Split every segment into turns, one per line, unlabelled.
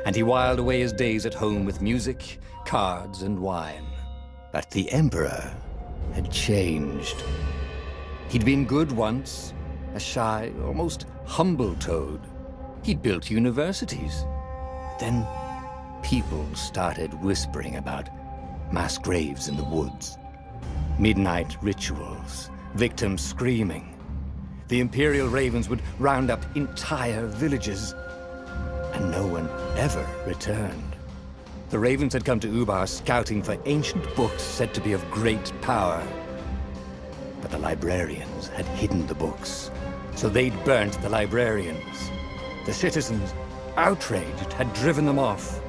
and he whiled away his days at home with music, cards, and wine. But the Emperor had changed. He'd been good once, a shy, almost humble toad. He'd built universities. But then people started whispering about mass graves in the woods, midnight rituals, victims screaming. The Imperial Ravens would round up entire villages, and no one ever returned. The Ravens had come to Ubar scouting for ancient books said to be of great power. But the librarians had hidden the books, so they'd burnt the librarians. The citizens, outraged, had driven them off.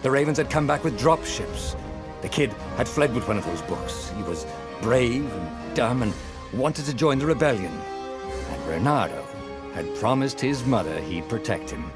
The Ravens had come back with dropships. The kid had fled with one of those books. He was brave and dumb and wanted to join the rebellion. And Renato had promised his mother he'd protect him.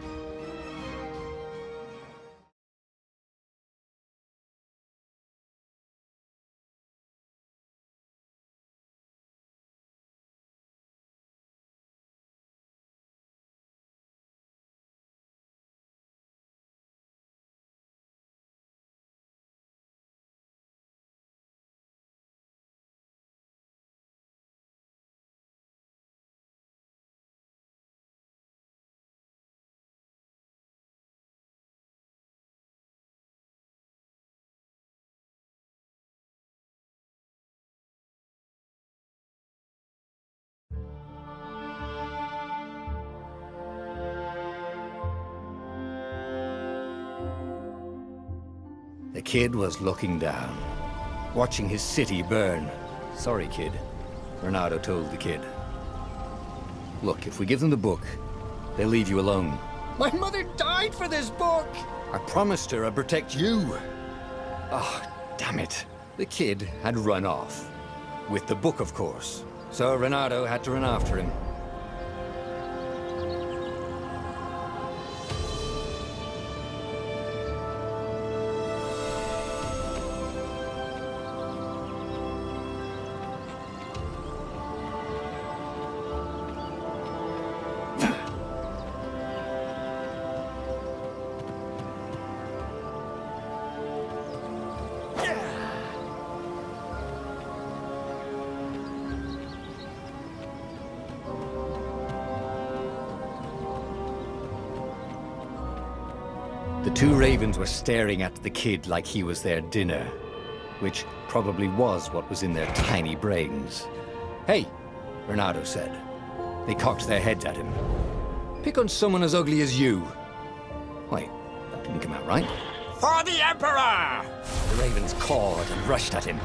The kid was looking down, watching his city burn. Sorry, kid, Renato told the kid. Look, if we give them the book, they'll leave you alone. My mother died for this book! I promised her I'd protect you. Oh, damn it. The kid had run off. With the book, of course. So Renato had to run after him. The two ravens were staring at the kid like he was their dinner, which probably was what was in their tiny brains. Hey, Renato said. They cocked their heads at him. Pick on someone as ugly as you. Wait, that didn't come out right. For the Emperor! The ravens cawed and rushed at him.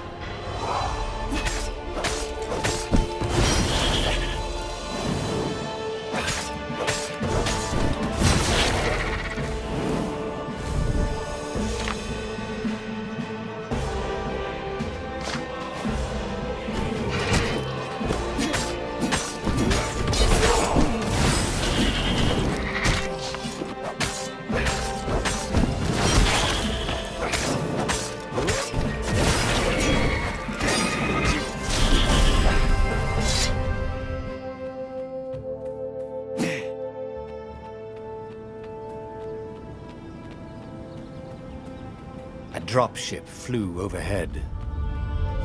A dropship flew overhead.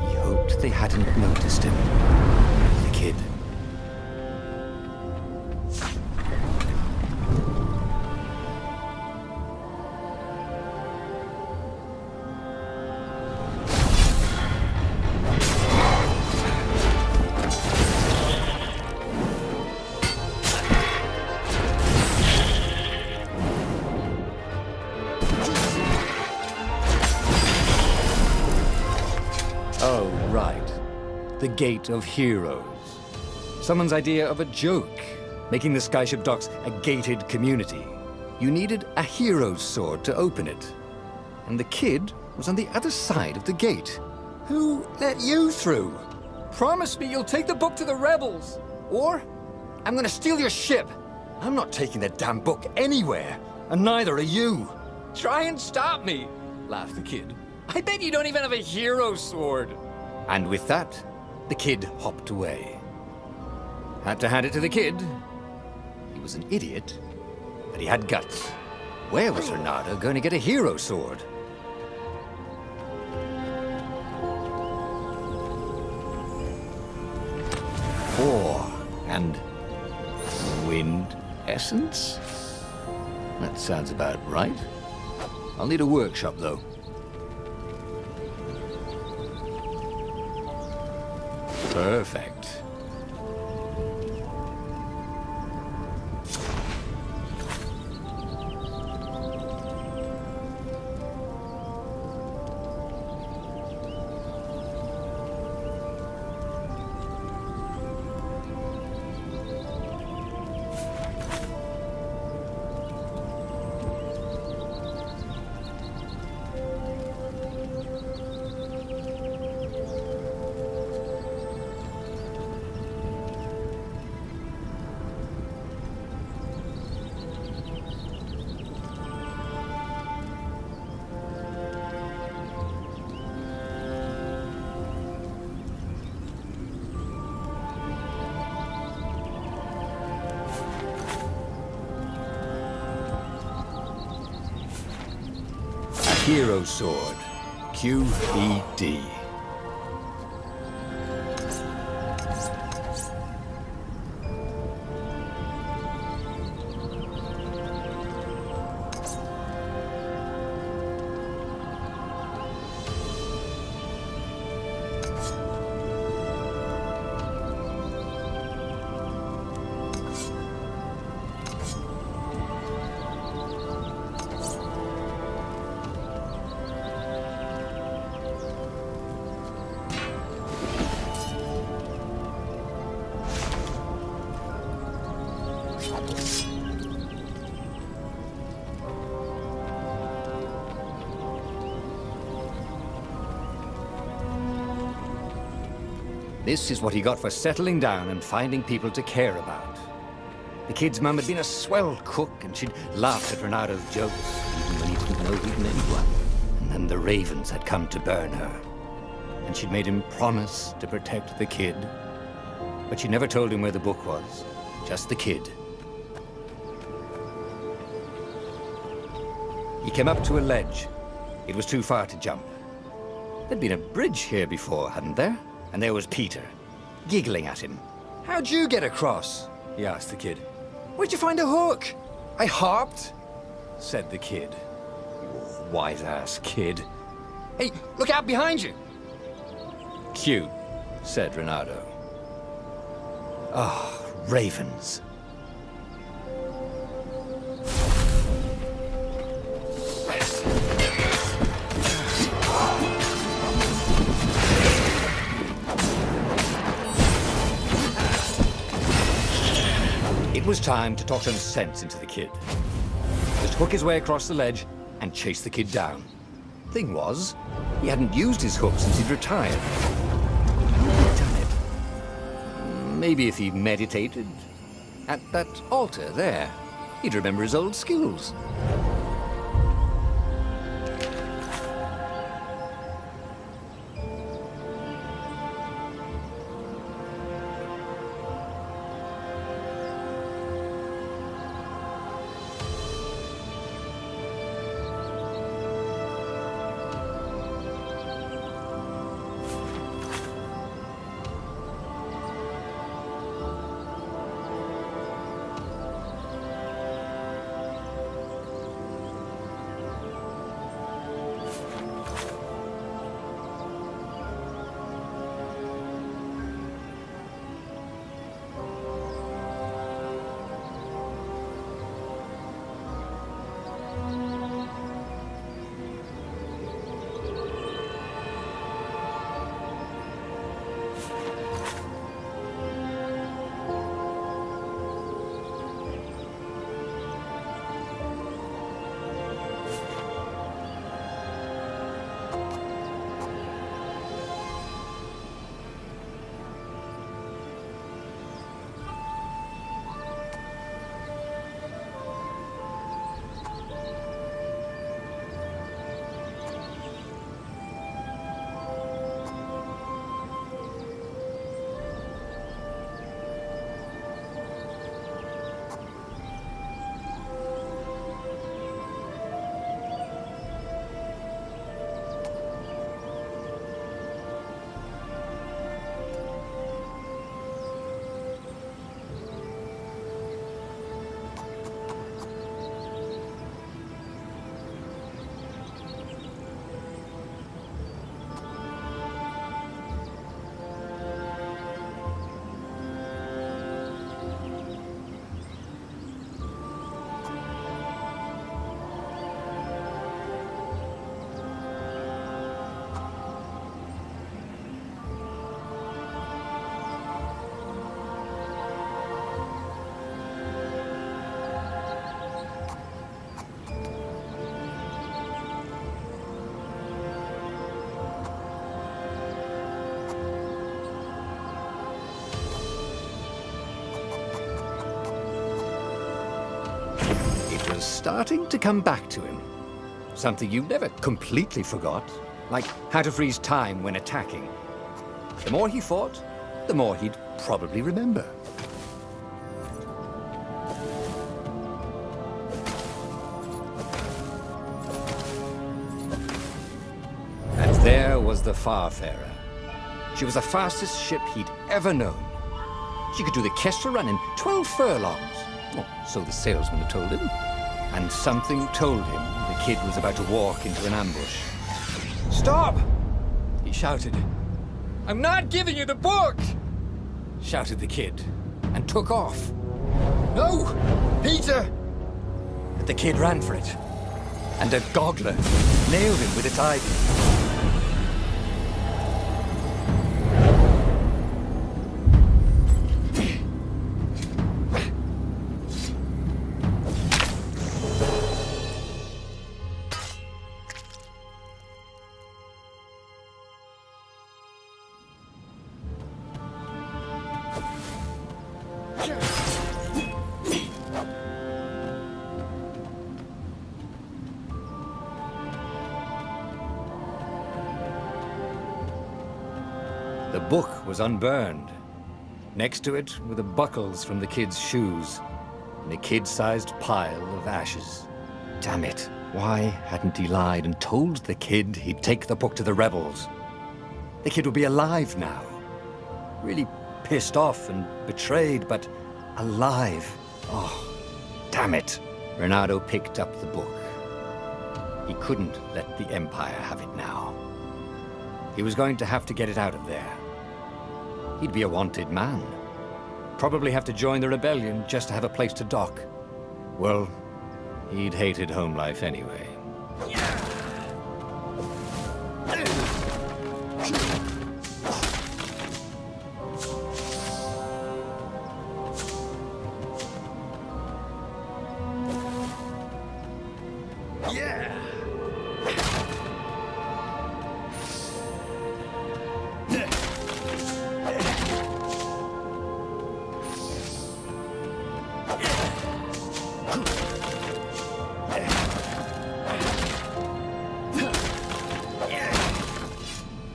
He hoped they hadn't noticed him. The kid. Oh, right. The Gate of Heroes. Someone's idea of a joke, making the Skyship Docks a gated community. You needed a hero's sword to open it. And the kid was on the other side of the gate. Who let you through? Promise me you'll take the book to the rebels, or I'm gonna steal your ship. I'm not taking that damn book anywhere, and neither are you. Try and stop me, laughed the kid. I bet you don't even have a hero sword. And with that, the kid hopped away. Had to hand it to the kid. He was an idiot, but he had guts. Where was Renato going to get a hero sword? Ore and wind essence? That sounds about right. I'll need a workshop, though. Perfect. Hero Sword, QED. This is what he got for settling down and finding people to care about. The kid's mum had been a swell cook, and she'd laughed at Renato's jokes, even when he didn't know he'd made one. And then the ravens had come to burn her. And she'd made him promise to protect the kid. But she never told him where the book was, just the kid. He came up to a ledge. It was too far to jump. There'd been a bridge here before, hadn't there? And there was Peter, giggling at him. "How'd you get across?" he asked the kid. "Where'd you find a hook?" "I hopped," said the kid. Wise-ass kid. "Hey, look out behind you!" "Cute," said Renato. Ah, ravens. It was time to talk some sense into the kid. Just hook his way across the ledge and chase the kid down. Thing was, he hadn't used his hook since he'd retired. Who'd he done it? Maybe if he meditated at that altar there, he'd remember his old skills. was starting to come back to him. Something you never completely forgot, like how to freeze time when attacking. The more he fought, the more he'd probably remember. And there was the Farfarer. She was the fastest ship he'd ever known. She could do the Kestrel run in 12 furlongs. Oh, so the salesman had told him. And something told him the kid was about to walk into an ambush. "Stop!" he shouted. "I'm not giving you the book!" shouted the kid, and took off. "No! Peter!" But the kid ran for it, and a goggler nailed him with its ivy. The book was unburned. Next to it were the buckles from the kid's shoes, and a kid-sized pile of ashes. Damn it, why hadn't he lied and told the kid he'd take the book to the rebels? The kid would be alive now. Really pissed off and betrayed, but alive. Oh, damn it. Renato picked up the book. He couldn't let the Empire have it now. He was going to have to get it out of there. He'd be a wanted man. Probably have to join the rebellion just to have a place to dock. Well, he'd hated home life anyway.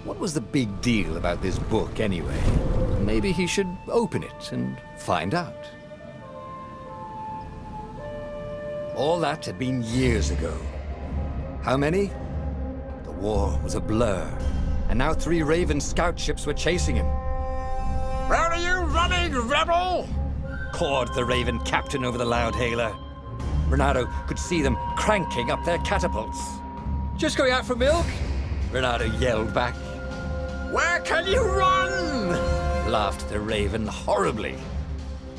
What was the big deal about this book, anyway? Maybe he should open it and find out. All that had been years ago. How many? The war was a blur, and now 3 Raven scout ships were chasing him. "Where are you running, rebel?" cawed the Raven captain over the loudhailer. Renato could see them cranking up their catapults. "Just going out for milk?" Renato yelled back. "Where can you run?" laughed the Raven horribly.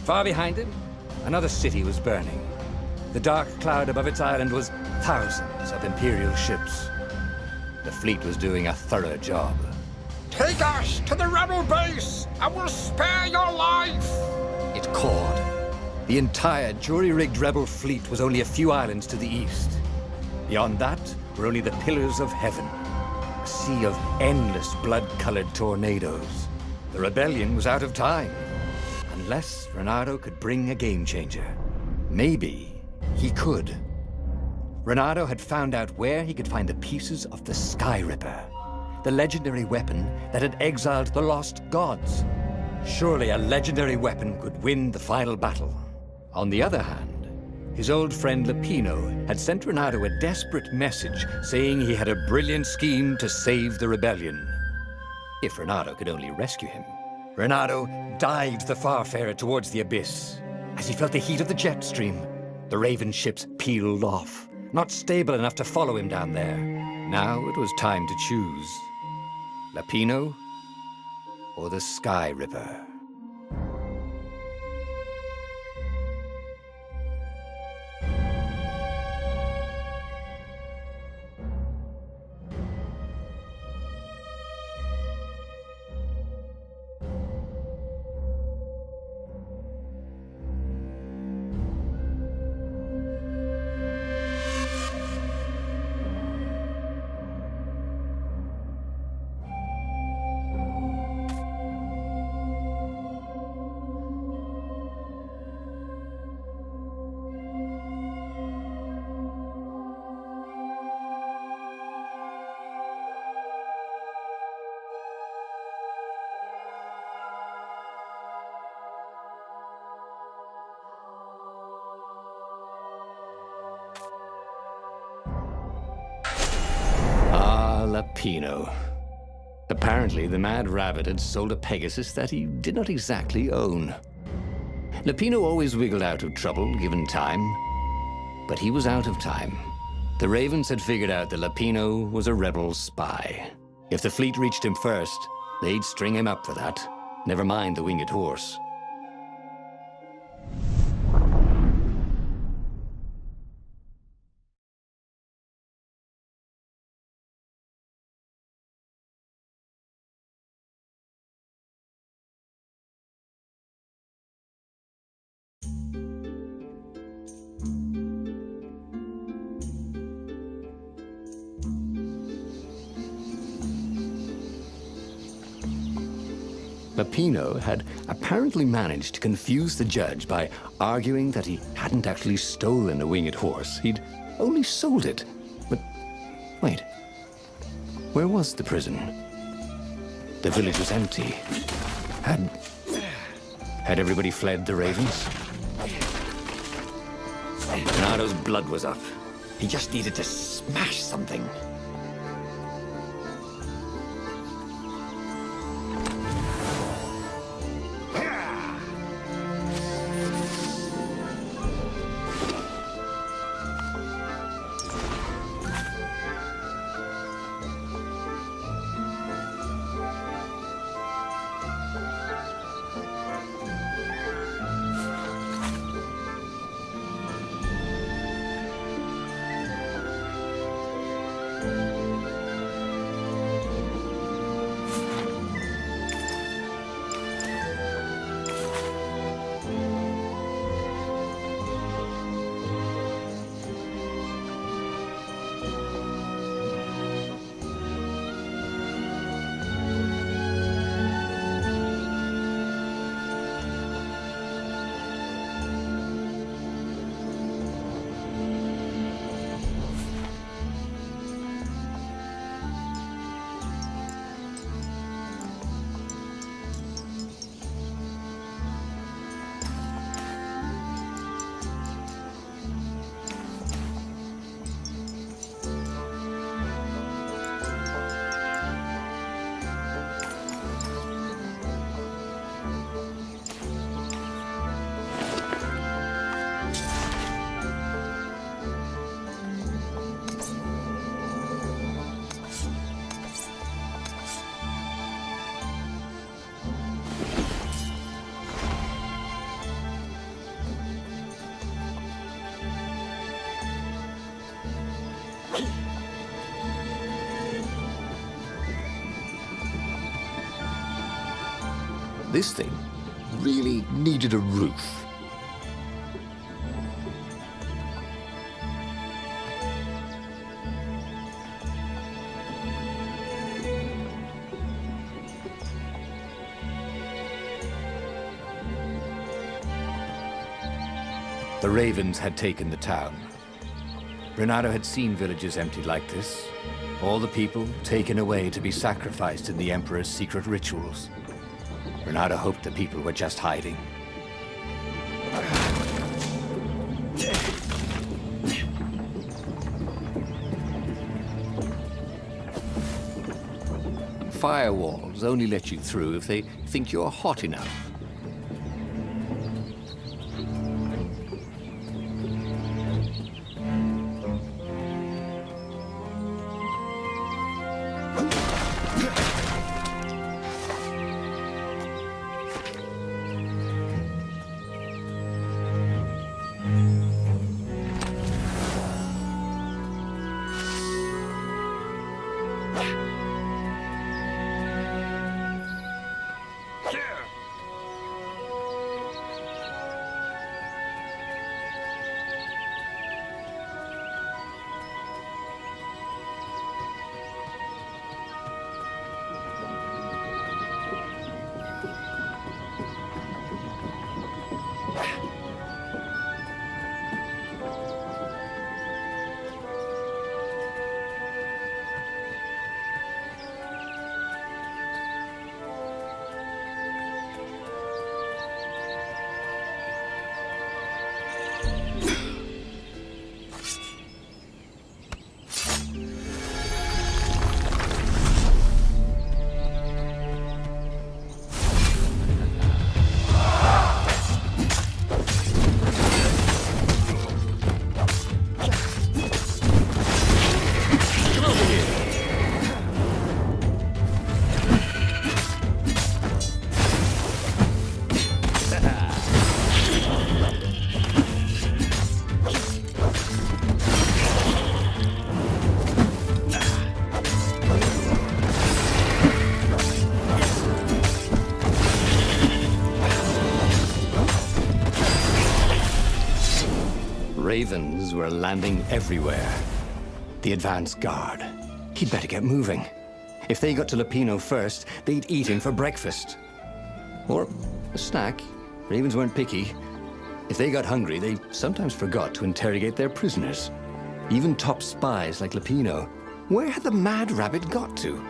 Far behind him, another city was burning. The dark cloud above its island was thousands of Imperial ships. The fleet was doing a thorough job. "Take us to the rebel base, and we'll spare your life!" it cawed. The entire jury-rigged rebel fleet was only a few islands to the east. Beyond that were only the pillars of heaven. A sea of endless blood-colored tornadoes. The rebellion was out of time. Unless Renato could bring a game-changer. Maybe he could. Renato had found out where he could find the pieces of the Sky Ripper, the legendary weapon that had exiled the lost gods. Surely a legendary weapon could win the final battle. On the other hand, his old friend Lapino had sent Renato a desperate message saying he had a brilliant scheme to save the rebellion. If Renato could only rescue him. Renato dived the Farfarer towards the abyss. As he felt the heat of the jet stream, the Raven ships peeled off, not stable enough to follow him down there. Now it was time to choose. Lapino or the Sky Ripper? Lapino. Apparently, the mad rabbit had sold a Pegasus that he did not exactly own. Lapino always wiggled out of trouble, given time. But he was out of time. The Ravens had figured out that Lapino was a rebel spy. If the fleet reached him first, they'd string him up for that. Never mind the winged horse. Lapino had apparently managed to confuse the judge by arguing that he hadn't actually stolen a winged horse. He'd only sold it. But wait, where was the prison? The village was empty. Had everybody fled the Ravens? Renado's blood was up. He just needed to smash something. This thing really needed a roof. The Ravens had taken the town. Renato had seen villages emptied like this. All the people taken away to be sacrificed in the Emperor's secret rituals. Renato hoped the people were just hiding. Firewalls only let you through if they think you're hot enough. ravens were landing everywhere. The advance guard. He'd better get moving. If they got to Lupino first, they'd eat him for breakfast. Or a snack. Ravens weren't picky. If they got hungry, they sometimes forgot to interrogate their prisoners. Even top spies like Lupino. Where had the mad rabbit got to?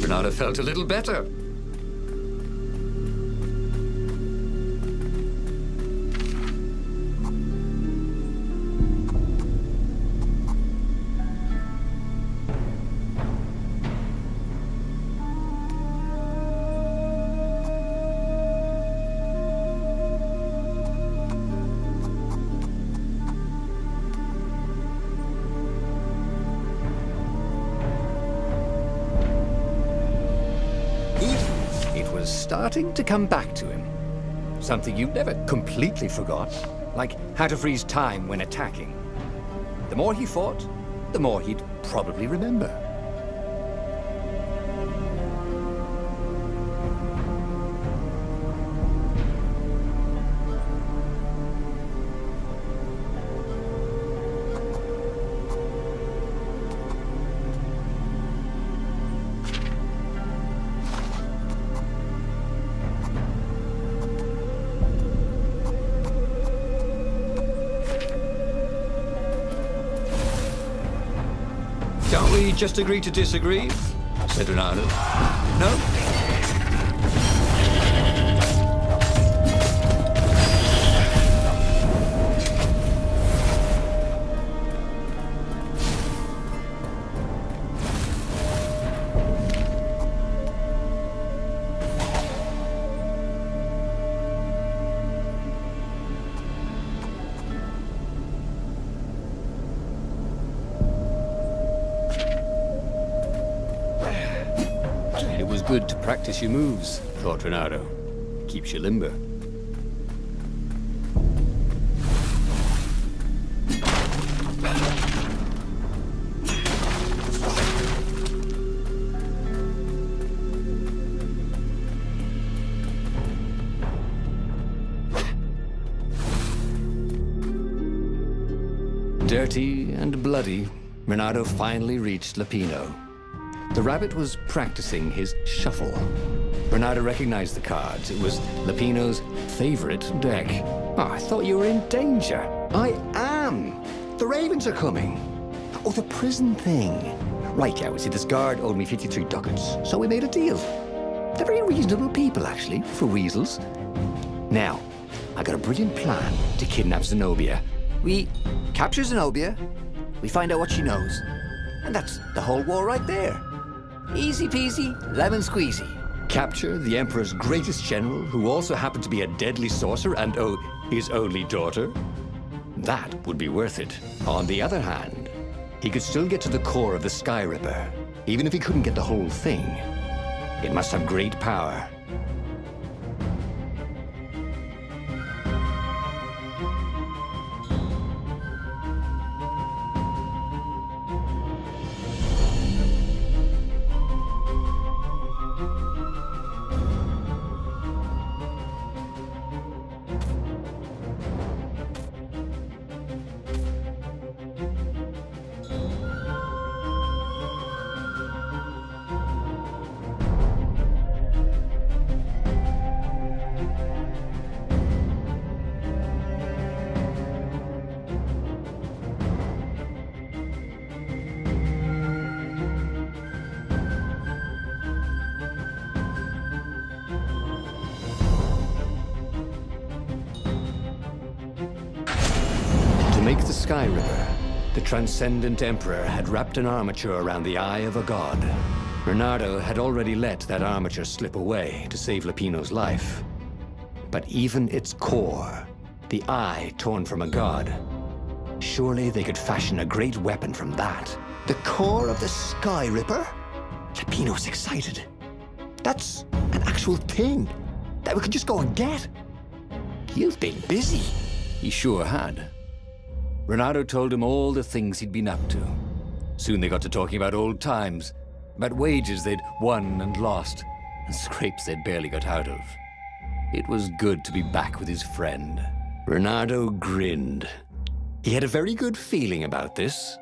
Bernardo felt a little better. Starting to come back to him. Something you never completely forgot, like how to freeze time when attacking. The more he fought, the more he'd probably remember. Can't we just agree to disagree? Said Ronaldo. No? It was good to practice your moves, thought Ronaldo. Keeps you limber. Dirty and bloody, Renato finally reached Lapino. The rabbit was practicing his shuffle. Renato recognized the cards. It was Lapino's favorite deck. Oh, I thought you were in danger. I am! The ravens are coming. Oh, the prison thing. Right, yeah, see, this guard owed me 53 ducats, so we made a deal. They're very reasonable people, actually, for weasels. Now, I got a brilliant plan to kidnap Zenobia. We capture Zenobia, we find out what she knows, and that's the whole war right there. Easy peasy, lemon squeezy. Capture the Emperor's greatest general, who also happened to be a deadly sorcerer and, oh, his only daughter? That would be worth it. On the other hand, he could still get to the core of the Sky Ripper, even if he couldn't get the whole thing. It must have great power. To make the Sky Ripper, the Transcendent Emperor had wrapped an armature around the eye of a god. Renato had already let that armature slip away to save Lapino's life. But even its core, the eye torn from a god, surely they could fashion a great weapon from that. The core of the Sky Ripper? Lapino's excited. That's an actual thing that we could just go and get. You've been busy. He sure had. Renato told him all the things he'd been up to. Soon they got to talking about old times, about wages they'd won and lost, and scrapes they'd barely got out of. It was good to be back with his friend. Renato grinned. He had a very good feeling about this.